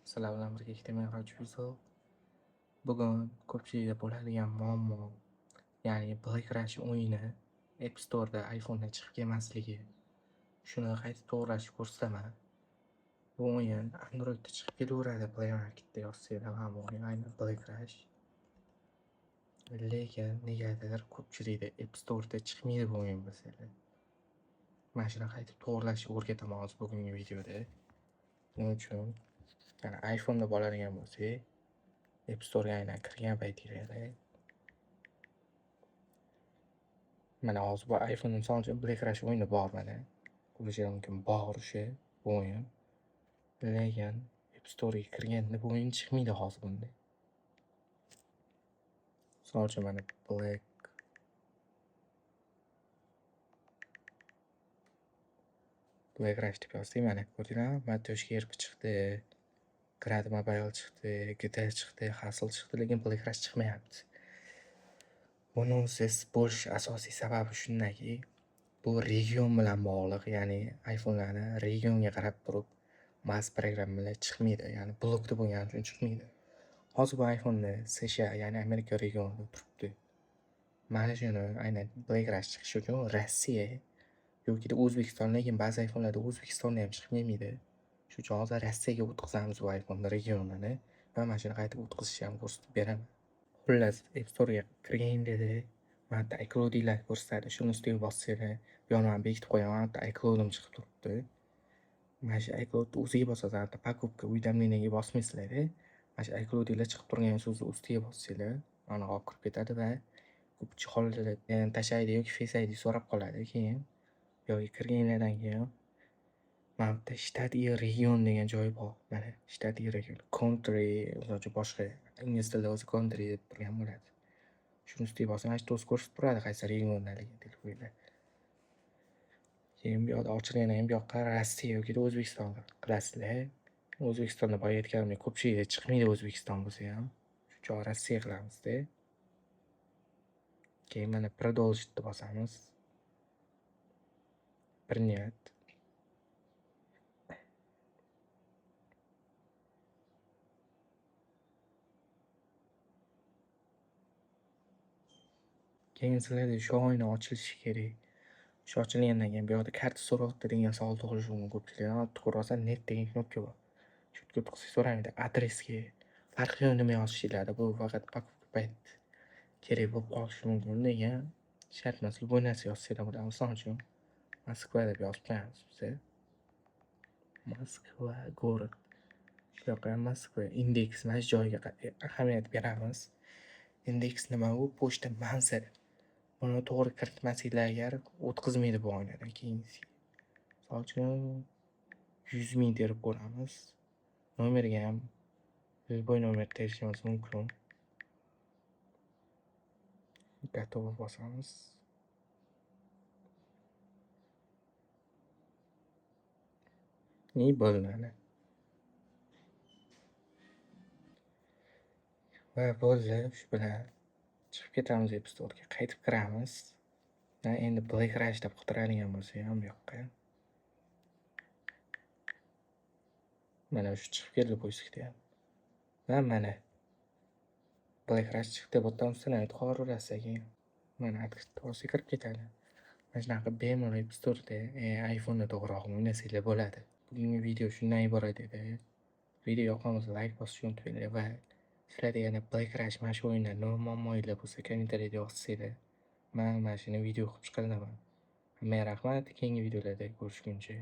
Sizlar bilan birga ijtimoiy Yusuf. Bugun ko'pchilikda bo'ladigan muammo, ya'ni Black Rush o'yini App Store'da iPhone'da chiqib kelmasligi. Shuni qayta to'g'irlashni ko'rsataman. Bu o'yin Androidda chiqib kelaveradi, Play Marketda yozsanglar ham bu o'yin aynan Black Rush. Lekin negadir ko'pchilikda App Store'da chiqmaydi bu o'yin bilsanglar. Mana shuni qayta to'g'irlashni o'rgataman hozir bugungi videoda. Buning uchun yani iPhone'da bo'ladigan bo'lsak, App Store'ga aynan kirgan paytingizda mana hozir bu iPhone misol uchun Black Rush o'yini bor mana. Ko'rish mumkin bor o'sha o'yin. Lekin App Store'ga kirganda bu o'yin chiqmaydi hozir bunda. Misol uchun mana Black Rush deb yozdik mana ko'rdinglarmi? Matoshka erb chiqdi, Grad Mobile chiqdi, GTA chiqdi, Hustle chiqdi, lekin Black Rush chiqmayapti. Buni siz bo'lish asosiy sababi shundaki, bu region bilan bog'liq, ya'ni iPhone'larni regionga qarab turib mass program bilan chiqmaydi, ya'ni blokda bo'lgani uchun chiqmaydi. Hozir bu iPhone'da США, ya'ni Amerika regionida turibdi. Mana shuni aynan Black Rush chiqishi uchun Rossiya yoki O'zbekiston, lekin ba'zi iPhone'larda O'zbekistonda ham chiqmaydi. Shuning uchun hozir Rossiyaga o'tkazamiz bu iPhone regionini va mana shuni qaytib o'tkazishni ham ko'rsatib beraman. Xullas, App Store'ga kirganda mana iCloud'inglar ko'rsatadi. Shuni ustiga bossanglar, bu yerni men bekitib qo'yaman, iCloud'im chiqib turibdi. Mana shu iCloud'ni o'ziga bosasiz, покупка уведомлениyaga bosmaysizlar. Mana shu iCloud'inglar chiqib turgan so'zni ustiga bossanglar, mana olib kirib ketadi va ko'pchilik hollarda Touch ID yoki Face ID so'rab qoladi. Keyin yoki kirganinglardan keyin mana bu yerda shtat и region degan joyi bor. Mana shtat и region, country yoki boshqa ingliz tilida o'zi country deb turgan bo'ladi. Shuni ustiga bosing, mana shu to's ko'rsatib turadi qaysi regiondaligini telefonda. Keyin bu yoqda ochilgandan keyin bu yoqqa Rossiya yoki O'zbekiston qilasizlar. O'zbekistonda boya aytganimdek ko'pchilikda chiqmaydi O'zbekiston bo'lsa ham. Shuning uchun Rossiya qilamizda. Keyin mana продолжить bosamiz. Принять. Keyin sizlarda shu oyna ochilishi kerak. Shu ochilgandan keyin bu yoqda karta so'rayapti degan savol tug'ilishi mumkin ko'pchilikdan. Ko'rasa net degan knopka bor. Shu yerga to'qsiz so'raydi adresga. Farqi yo'q nima yozishinglarda, bu faqat покупка payt kerak bo'lib qolishi mumkin degan shart emas. Bu narsa yozsanglar bo'ladi. Misol uchun Moskva deb yozib qo'yamiz biz. Moskva город. Shu yoqqa Moskva indeks mana shu joyga ahamiyat beramiz. Indeks nima u? Pochta manzili. Buni to'g'ri kiritmasanglar agar o'tkazmaydi bu oynadan keyin. Misol uchun 100 ming terib ko'ramiz. Nomerga ham любой nomer terishimiz mumkin. Готово bosamiz. Ne bo'ldi? Va bo'ldi, shu bilan chiqib ketamiz App Store'ga, qaytib kiramiz. Endi Black Rush deb qidiradigan bo'lsa ham bu yoqqa. Mana shu chiqib keldi poiskda ham. Va mana Black Rush chiqdi, bu yerdan ustidan qilaverasiz keyin. Mana открыть kirib ketadi. Mana shunaqa bemalol App Store'da iPhone'da to'g'riroq o'ynasanglar bo'ladi. Bugungi video shundan iborat edi. Video yoqqan bo'lsa like bosishni unutmanglar va sizlarda yana Black Rush mana shu o'yinda nima muammolar bo'lsa kommentariyada yozsanglar, men mana shuni video qilib chiqaraman. Hammaga rahmat, keyingi videolarda ko'rishguncha.